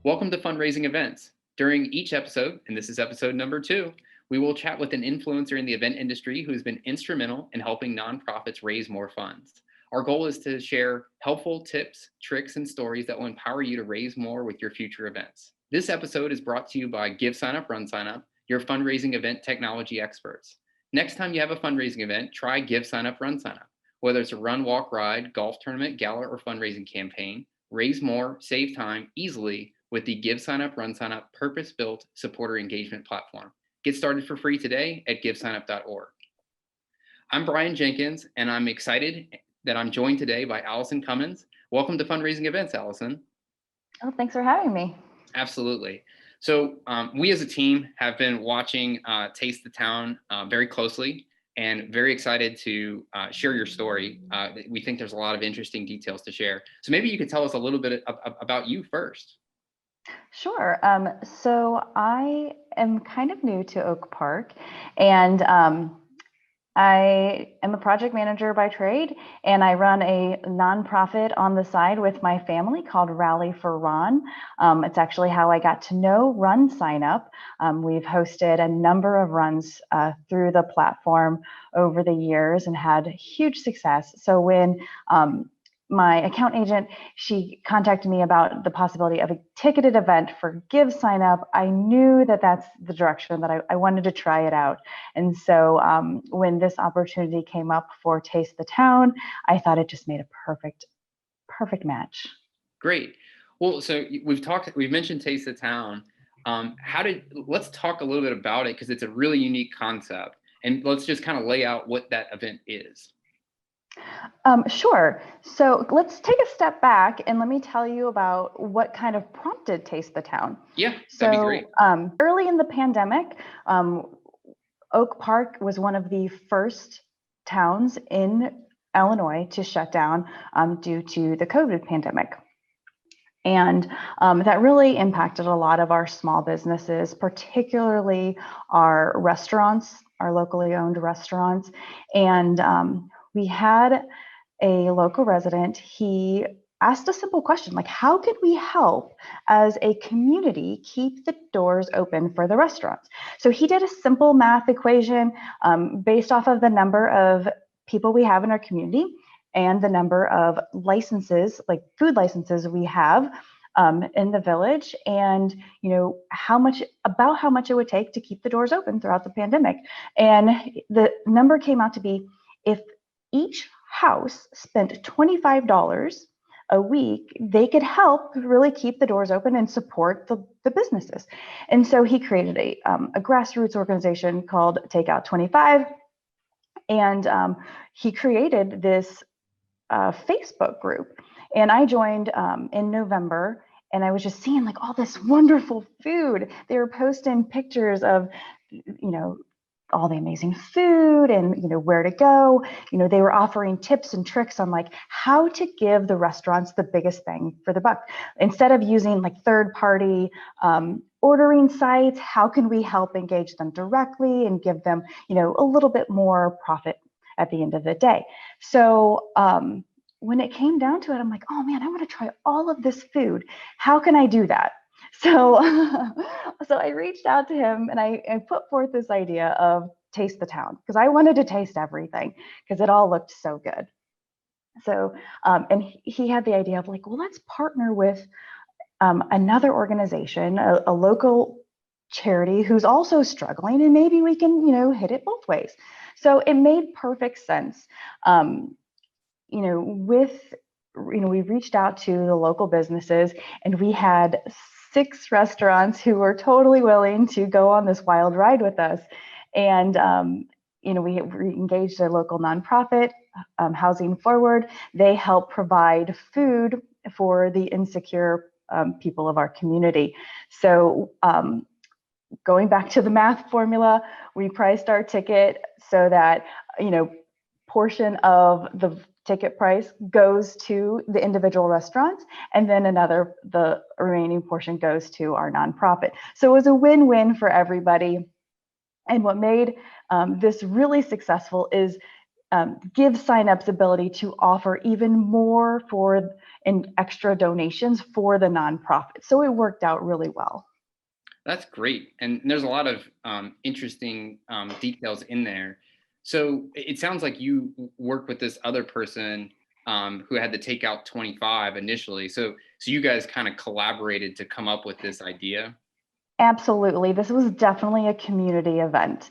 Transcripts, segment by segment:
Welcome to Fundraising Events. During each episode, and this is episode number 2, we will chat with an influencer in the event industry who has been instrumental in helping nonprofits raise more funds. Our goal is to share helpful tips, tricks, and stories that will empower you to raise more with your future events. This episode is brought to you by GiveSignup, RunSignup, your fundraising event technology experts. Next time you have a fundraising event, try GiveSignup, RunSignup. Whether it's a run, walk, ride, golf tournament, gala, or fundraising campaign, raise more, save time easily with the GiveSignup, RunSignup purpose-built supporter engagement platform. Get started for free today at givesignup.org. I'm Brian Jenkins, and I'm excited that I'm joined today by Allison Cummins. Welcome to Fundraising Events, Allison. Oh, thanks for having me. Absolutely. So we as a team have been watching Taste the Town very closely and very excited to share your story. We think there's a lot of interesting details to share. So maybe you could tell us a little bit about you first. Sure. So I am kind of new to Oak Park, and I am a project manager by trade, and I run a nonprofit on the side with my family called Rally for Ron. It's actually how I got to know RunSignup. We've hosted a number of runs through the platform over the years and had huge success. So when my account agent, she contacted me about the possibility of a ticketed event for GiveSignup, I knew that that's the direction that I wanted to try it out. And so when this opportunity came up for Taste the Town, I thought it just made a perfect match. Great. Well, so we've mentioned Taste the Town. Let's talk a little bit about it, because it's a really unique concept. And let's just kind of lay out what that event is. Sure. So let's take a step back and let me tell you about what kind of prompted Taste the Town. Yeah, that'd be great. Early in the pandemic, Oak Park was one of the first towns in Illinois to shut down due to the COVID pandemic. And that really impacted a lot of our small businesses, particularly our restaurants, our locally owned restaurants. And we had a local resident. He asked a simple question, like, how could we help as a community keep the doors open for the restaurants? So he did a simple math equation based off of the number of people we have in our community and the number of licenses, like food licenses we have in the village, and how much it would take to keep the doors open throughout the pandemic. And the number came out to be, if each house spent $25 a week, they could help really keep the doors open and support the businesses. And so he created a grassroots organization called Takeout 25, and he created this Facebook group. And I joined in November, and I was just seeing like all this wonderful food. They were posting pictures of, all the amazing food and where to go. They were offering tips and tricks on like how to give the restaurants the biggest bang for the buck. Instead of using like third-party ordering sites, how can we help engage them directly and give them a little bit more profit at the end of the day? So when it came down to it, I'm like, oh man, I want to try all of this food. How can I do that? So I reached out to him, and I put forth this idea of Taste the Town, because I wanted to taste everything because it all looked so good. So and he had the idea of like, well, let's partner with another organization, a local charity who's also struggling, and maybe we can hit it both ways. So it made perfect sense. We reached out to the local businesses, and we had 6 restaurants who were totally willing to go on this wild ride with us. And, we engaged a local nonprofit, Housing Forward. They help provide food for the insecure people of our community. So going back to the math formula, we priced our ticket so that, portion of the ticket price goes to the individual restaurants, and then the remaining portion goes to our nonprofit. So it was a win-win for everybody. And what made this really successful is GiveSignup's ability to offer even more in extra donations for the nonprofit. So it worked out really well. That's great. And there's a lot of interesting details in there. So it sounds like you worked with this other person who had to take out 25 initially. So you guys kind of collaborated to come up with this idea. Absolutely. This was definitely a community event.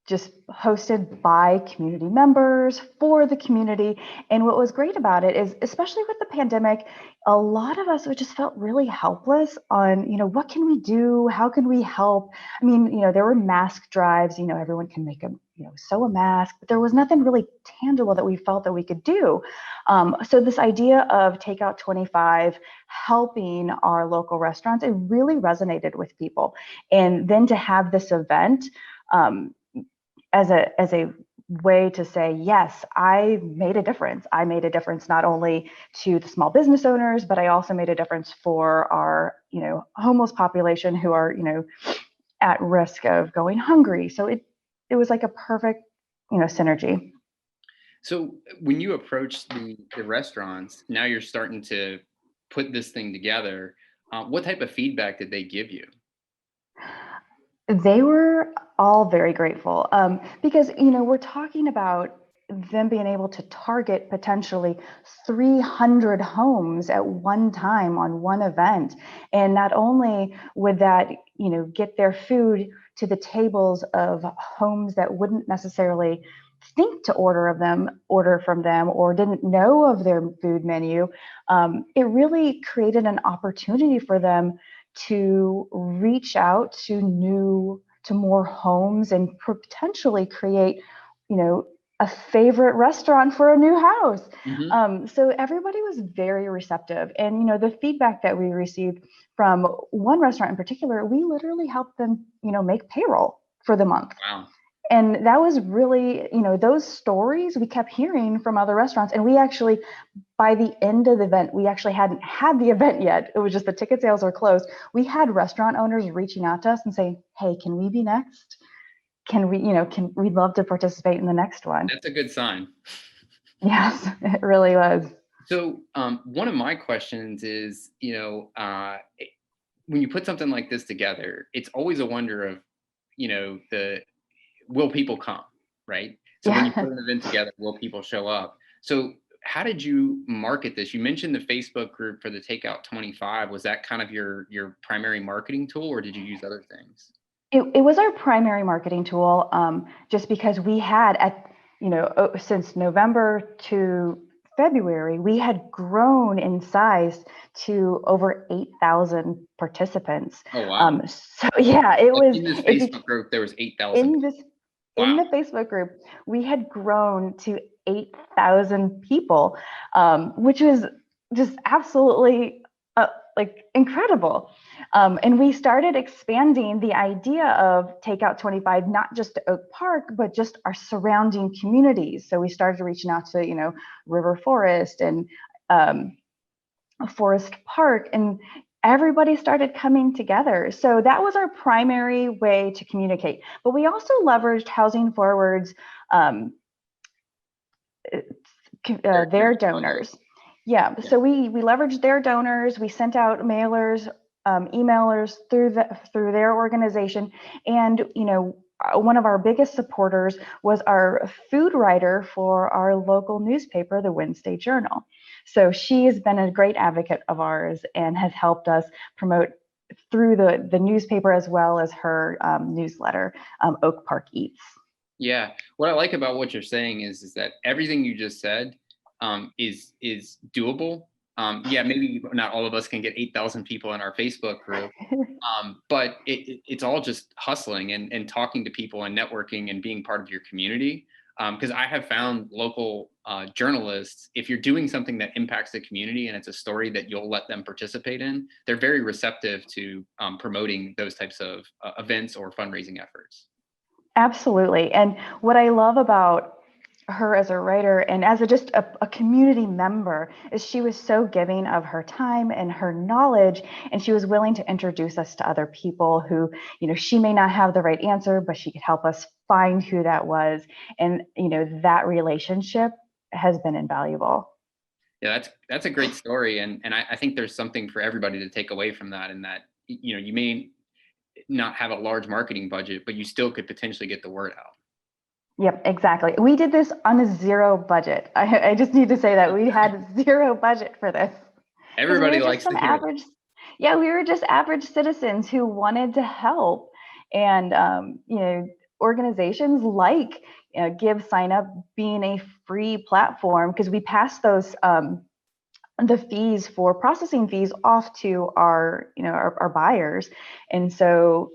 Just hosted by community members for the community. And what was great about it is, especially with the pandemic, a lot of us just felt really helpless on, what can we do? How can we help? I mean, there were mask drives, everyone can make sew a mask, but there was nothing really tangible that we felt that we could do. So this idea of Takeout 25 helping our local restaurants, it really resonated with people. And then to have this event, as a way to say, yes, I made a difference. I made a difference not only to the small business owners, but I also made a difference for our, homeless population who are, at risk of going hungry. So it was like a perfect, synergy. So when you approach the restaurants, now you're starting to put this thing together. What type of feedback did they give you? They were all very grateful because, we're talking about them being able to target potentially 300 homes at one time on one event. And not only would that, get their food to the tables of homes that wouldn't necessarily think to order from them or didn't know of their food menu, it really created an opportunity for them to reach out to more homes and potentially create, a favorite restaurant for a new house. Mm-hmm. So everybody was very receptive. And, the feedback that we received from one restaurant in particular, we literally helped them, make payroll for the month. Wow. And that was really, those stories we kept hearing from other restaurants. And we actually, by the end of the event, we actually hadn't had the event yet. It was just the ticket sales were closed. We had restaurant owners reaching out to us and saying, hey, can we be next? We'd love to participate in the next one. That's a good sign. Yes, it really was. So one of my questions is, when you put something like this together, it's always a wonder of, will people come, right? So when you put an event together, will people show up? So how did you market this? You mentioned the Facebook group for the Takeout 25. Was that kind of your primary marketing tool, or did you use other things? It was our primary marketing tool, just because we had since November to February, we had grown in size to over 8,000 participants. Oh, wow. So yeah, it was In this Facebook group, there was 8,000. In Wow. the Facebook group, we had grown to 8,000 people, which was just absolutely incredible. And we started expanding the idea of Takeout 25, not just to Oak Park, but just our surrounding communities. So we started reaching out to, River Forest and Forest Park, and everybody started coming together. So that was our primary way to communicate. But we also leveraged Housing Forward's their donors. Yeah, so we leveraged their donors. We sent out mailers, emailers through their organization, and one of our biggest supporters was our food writer for our local newspaper, the Wednesday Journal. So she has been a great advocate of ours and has helped us promote through the newspaper as well as her newsletter, Oak Park Eats. Yeah, what I like about what you're saying is that everything you just said is doable. Yeah, maybe not all of us can get 8,000 people in our Facebook group, but it's all just hustling and talking to people and networking and being part of your community. Because I have found local journalists, if you're doing something that impacts the community and it's a story that you'll let them participate in, they're very receptive to promoting those types of events or fundraising efforts. Absolutely. And what I love about her as a writer and as just a community member is she was so giving of her time and her knowledge, and she was willing to introduce us to other people who, she may not have the right answer, but she could help us find who that was. And, that relationship has been invaluable. Yeah, that's a great story. And I think there's something for everybody to take away from that, in that, you may not have a large marketing budget, but you still could potentially get the word out. Yep, exactly. We did this on a zero budget. I just need to say that we had zero budget for this. Because we Everybody were just likes to some hear that. average, yeah, we were just average citizens who wanted to help. And, organizations like GiveSignup being a free platform, because we passed those, the fees for processing fees off to our buyers. And so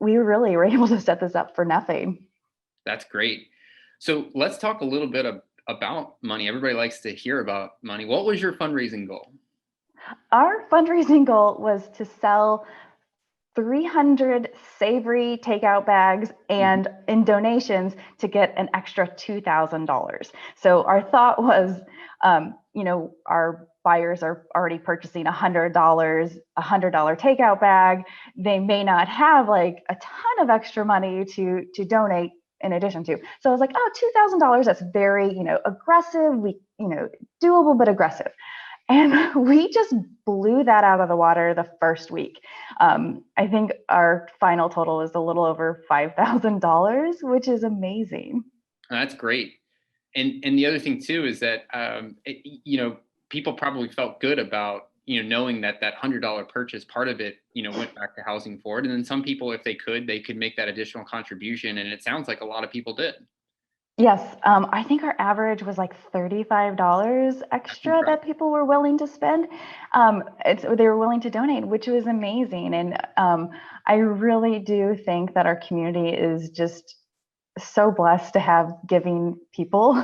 we really were able to set this up for nothing. That's great. So let's talk a little bit about money. Everybody likes to hear about money. What was your fundraising goal? Our fundraising goal was to sell 300 savory takeout bags and in donations to get an extra $2,000. So our thought was, our buyers are already purchasing $100 takeout bag. They may not have like a ton of extra money to donate in addition to. So I was like, oh, $2,000, that's very, aggressive. Doable, but aggressive. And we just blew that out of the water the first week. I think our final total was a little over $5,000, which is amazing. That's great. And the other thing too is that people probably felt good about knowing that $100 purchase, part of it went back to Housing Forward, and then some people, if they could make that additional contribution, and it sounds like a lot of people did. Yes, I think our average was like $35 extra that people were willing to spend. They were willing to donate, which was amazing. And I really do think that our community is just so blessed to have giving people.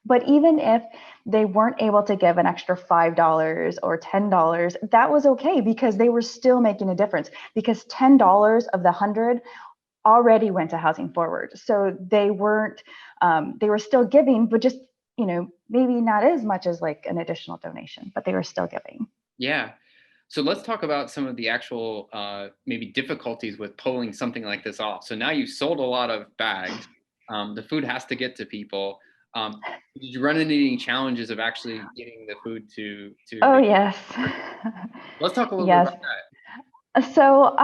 But even if they weren't able to give an extra $5 or $10, that was okay, because they were still making a difference, because $10 of the 100 already went to Housing Forward. So they weren't, they were still giving, but just, maybe not as much as like an additional donation, but they were still giving. Yeah. So let's talk about some of the actual maybe difficulties with pulling something like this off. So now you've sold a lot of bags. The food has to get to people. Did you run into any challenges of actually getting the food to? Oh, yes. Let's talk a little bit Yes. about that. So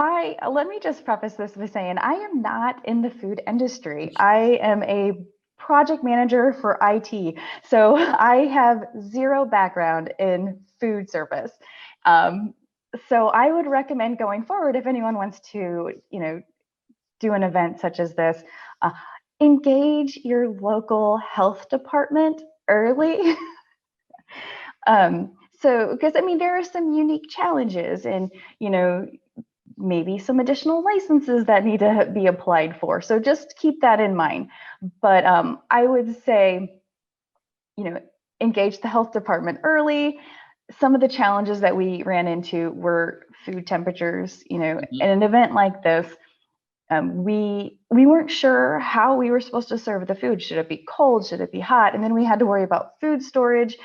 let me just preface this by saying I am not in the food industry. I am a project manager for IT. So I have zero background in food service. So I would recommend going forward, if anyone wants to, do an event such as this, engage your local health department early. So, because there are some unique challenges, and maybe some additional licenses that need to be applied for. So just keep that in mind. But I would say, engage the health department early. Some of the challenges that we ran into were food temperatures. In an event like this, we weren't sure how we were supposed to serve the food. Should it be cold? Should it be hot? And then we had to worry about food storage.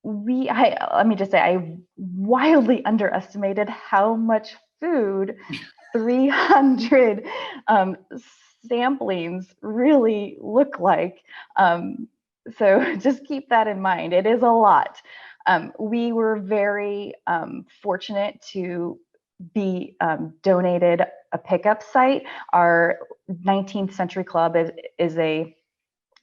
Let me just say, I wildly underestimated how much food 300 samplings really look like. So just keep that in mind. It is a lot. We were very fortunate to be donated a pickup site. Our 19th Century Club is a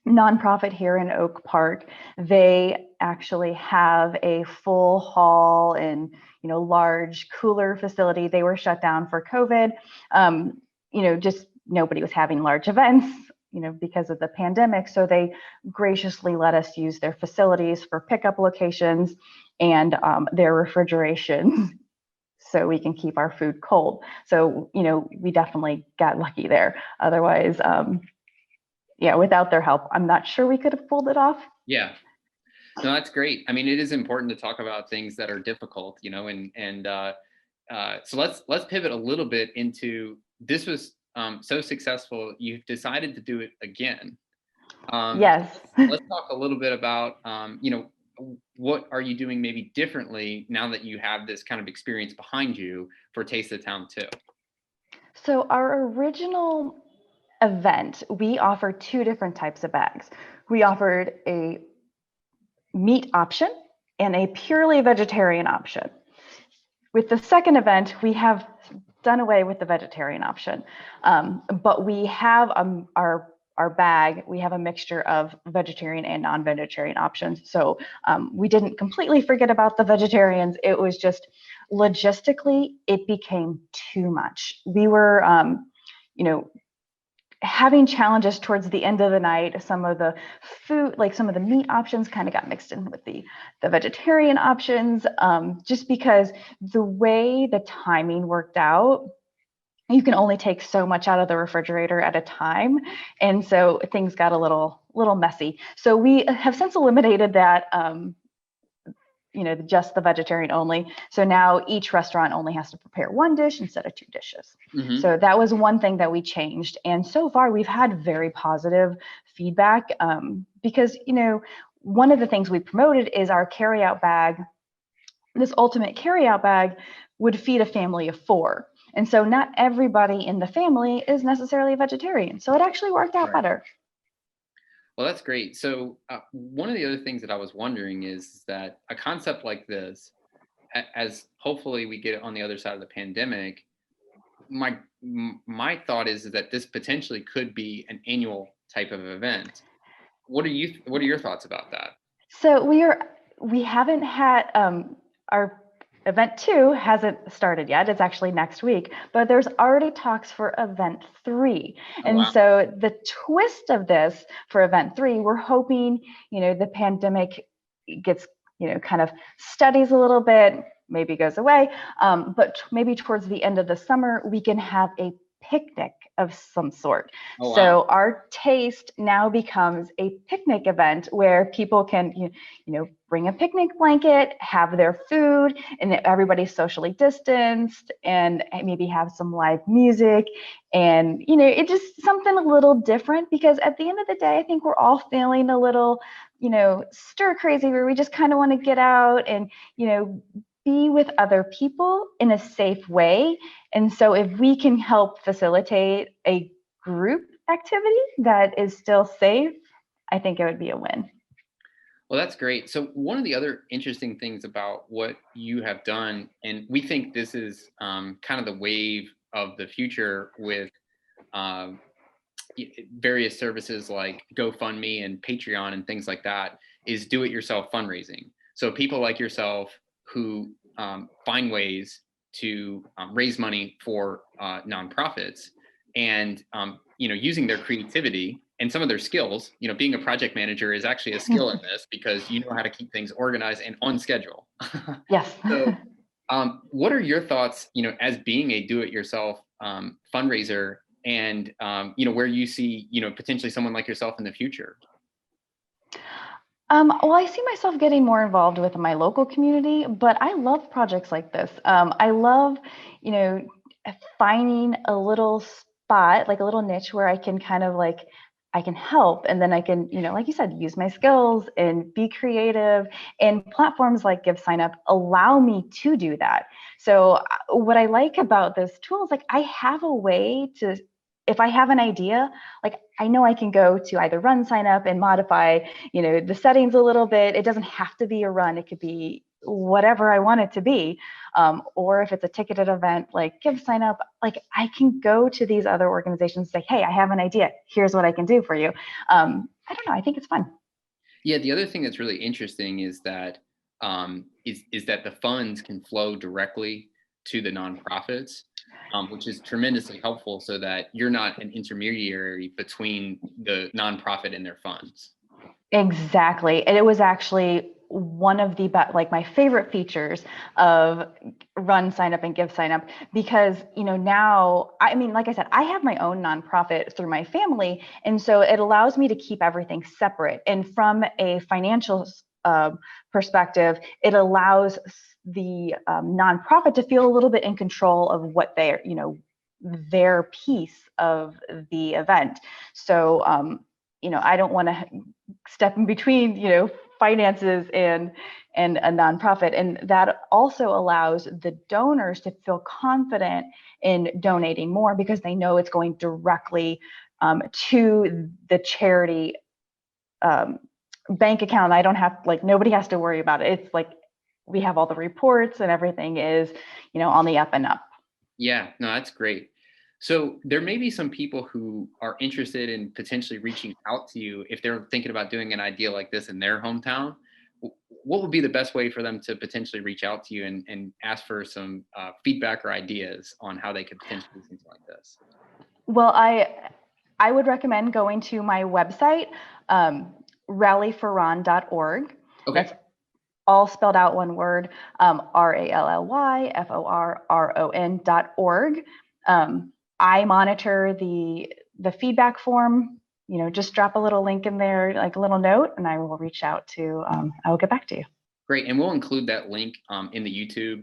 nonprofit here in Oak Park. They actually have a full hall and large cooler facility. They were shut down for COVID. Just nobody was having large events, because of the pandemic. So they graciously let us use their facilities for pickup locations and their refrigeration, so we can keep our food cold. So we definitely got lucky there. Otherwise, without their help, I'm not sure we could have pulled it off. Yeah. No, that's great. It is important to talk about things that are difficult, so let's pivot a little bit into, this was so successful, you've decided to do it again. Yes. Let's talk a little bit about, what are you doing maybe differently now that you have this kind of experience behind you for Taste of Town 2? So our original event, we offered two different types of bags. We offered a meat option and a purely vegetarian option. With the second event, we have done away with the vegetarian option, but we have our bag, we have a mixture of vegetarian and non-vegetarian options. So we didn't completely forget about the vegetarians. It was just logistically, it became too much. We were, having challenges towards the end of the night. Some of the food, like some of the meat options, kind of got mixed in with the vegetarian options, just because the way the timing worked out, you can only take so much out of the refrigerator at a time, and so things got a little messy. So we have since eliminated that. Just the vegetarian only. So now each restaurant only has to prepare one dish instead of two dishes. Mm-hmm. So that was one thing that we changed. And so far we've had very positive feedback, because, one of the things we promoted is our carryout bag. This ultimate carryout bag would feed a family of 4. And so not everybody in the family is necessarily a vegetarian. So it actually worked out better. Well, that's great. So one of the other things that I was wondering is that a concept like this, as hopefully we get on the other side of the pandemic, my thought is that this potentially could be an annual type of event. What are your thoughts about that? So we haven't had our event 2 hasn't started yet. It's actually next week, but there's already talks for event 3. And wow. So the twist of this for event 3, we're hoping, the pandemic gets, kind of steadies a little bit, maybe goes away, but maybe towards the end of the summer, we can have a picnic of some sort. Oh, wow. So our taste now becomes a picnic event where people can, bring a picnic blanket, have their food, and everybody's socially distanced, and maybe have some live music. And, it's just something a little different, because at the end of the day, I think we're all feeling a little, stir crazy, where we just kind of want to get out and, be with other people in a safe way. And so if we can help facilitate a group activity that is still safe, I think it would be a win. Well, that's great. So one of the other interesting things about what you have done, and we think this is kind of the wave of the future with various services like GoFundMe and Patreon and things like that, is do-it-yourself fundraising. So people like yourself who find ways to raise money for nonprofits, and using their creativity and some of their skills. Being a project manager is actually a skill in this, because you know how to keep things organized and on schedule. Yes. So what are your thoughts, as being a do-it-yourself fundraiser, and where you see potentially someone like yourself in the future? Well, I see myself getting more involved with my local community, but I love projects like this. I love, finding a little spot, like a little niche where I can kind of I can help, and then I can, like you said, use my skills and be creative. And platforms like GiveSignup allow me to do that. So what I like about this tool is I have a way to, if I have an idea, I know I can go to either Run Sign Up and modify, the settings a little bit. It doesn't have to be a run. It could be whatever I want it to be. Or if it's a ticketed event like GiveSignup, I can go to these other organizations and say, hey, I have an idea. Here's what I can do for you. I don't know. I think it's fun. Yeah, the other thing that's really interesting is that is that the funds can flow directly to the nonprofits, which is tremendously helpful, so that you're not an intermediary between the nonprofit and their funds. Exactly. And it was actually one of the my favorite features of Run Sign Up and Give Sign Up, because now, I mean, like I said, I have my own nonprofit through my family, and so it allows me to keep everything separate. And from a financial perspective, it allows the nonprofit to feel a little bit in control of what their piece of the event. So I don't want to step in between, finances and a nonprofit. And that also allows the donors to feel confident in donating more because they know it's going directly to the charity bank account. I don't have, nobody has to worry about it. It's like we have all the reports and everything is, on the up and up. Yeah, no, that's great. So there may be some people who are interested in potentially reaching out to you if they're thinking about doing an idea like this in their hometown. What would be the best way for them to potentially reach out to you and ask for some feedback or ideas on how they could potentially do something like this? Well, I would recommend going to my website, rallyforron.org. Okay. That's all spelled out one word, RALLYFORRON.org. I monitor the feedback form. Just drop a little link in there, like a little note, and I will reach out to. I will get back to you. Great, and we'll include that link in the YouTube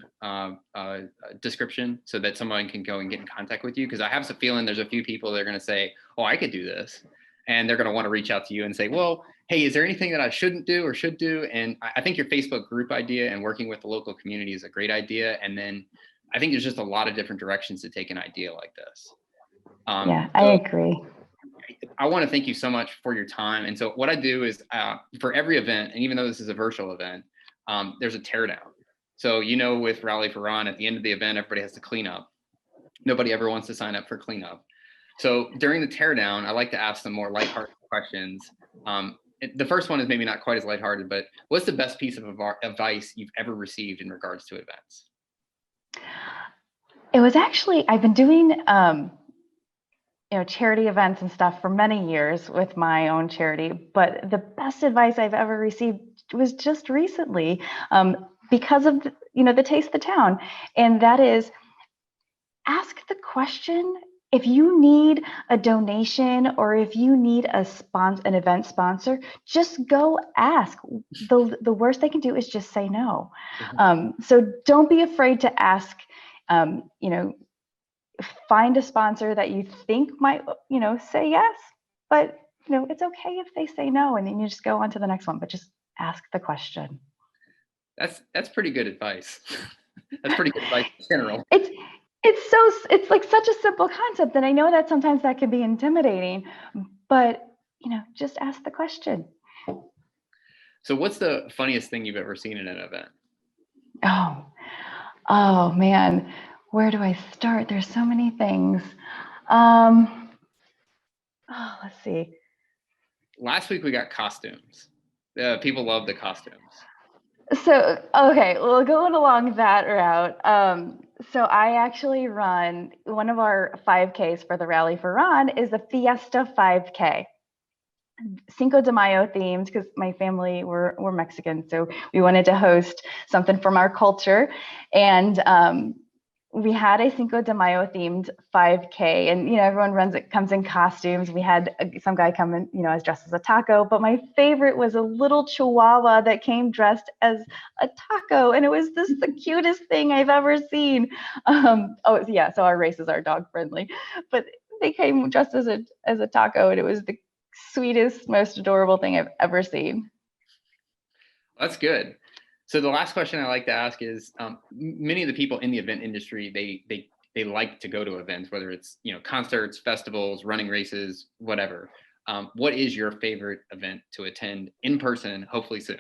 description so that someone can go and get in contact with you. Because I have a feeling there's a few people that are going to say, "Oh, I could do this," and they're going to want to reach out to you and say, "Well, hey, is there anything that I shouldn't do or should do?" And I think your Facebook group idea and working with the local community is a great idea. And then I think there's just a lot of different directions to take an idea like this. Yeah, I agree. I want to thank you so much for your time. And so what I do is for every event, and even though this is a virtual event, there's a teardown. So, with Rally for Ron, at the end of the event, everybody has to clean up. Nobody ever wants to sign up for cleanup. So during the teardown, I like to ask some more lighthearted questions. The first one is maybe not quite as lighthearted, but what's the best piece of advice you've ever received in regards to events? It was actually, I've been doing, charity events and stuff for many years with my own charity, but the best advice I've ever received was just recently because of, the Taste the Town. And that is, ask the question. If you need a donation or if you need an event sponsor, just go ask. The worst they can do is just say no. So don't be afraid to ask. Find a sponsor that you think might, say yes, but it's okay if they say no, and then you just go on to the next one. But just ask the question. That's pretty good advice. That's pretty good advice in general. It's like such a simple concept, and I know that sometimes that can be intimidating, but just ask the question. So what's the funniest thing you've ever seen in an event? Oh man, where do I start? There's so many things. Let's see. Last week we got costumes. People love the costumes. So, okay, well, going along that route, so I actually run one of our 5Ks for the Rally for Ron is the Fiesta 5K. Cinco de Mayo themed because my family we're Mexican, so we wanted to host something from our culture, and we had a Cinco de Mayo themed 5K, and everyone comes in costumes. We had some guy come in, as dressed as a taco, but my favorite was a little chihuahua that came dressed as a taco, and it was the cutest thing I've ever seen. So our races are dog friendly, but they came dressed as a taco, and it was the sweetest, most adorable thing I've ever seen. That's good. So the last question I like to ask is, many of the people in the event industry, they like to go to events, whether it's concerts, festivals, running races, whatever. What is your favorite event to attend in person, hopefully soon?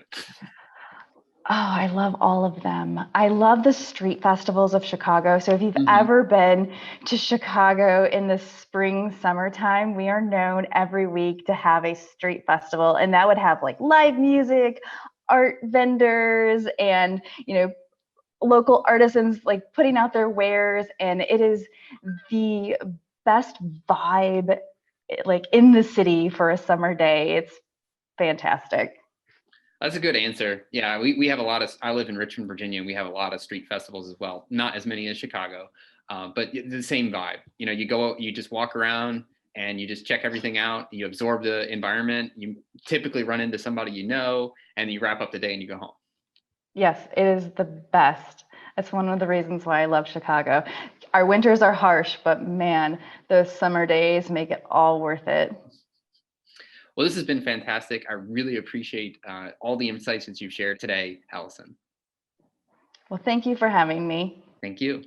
Oh, I love all of them. I love the street festivals of Chicago. So if you've ever been to Chicago in the spring, summertime, we are known every week to have a street festival, and that would have like live music, art vendors, and local artisans like putting out their wares, and it is the best vibe like in the city for a summer day. It's fantastic. That's a good answer. Yeah, we have a lot of, I live in Richmond, Virginia, and we have a lot of street festivals as well. Not as many as Chicago, but the same vibe. You go, you just walk around and you just check everything out. You absorb the environment. You typically run into somebody and you wrap up the day and you go home. Yes, it is the best. That's one of the reasons why I love Chicago. Our winters are harsh, but man, those summer days make it all worth it. Well, this has been fantastic. I really appreciate all the insights that you've shared today, Allison. Well, thank you for having me. Thank you.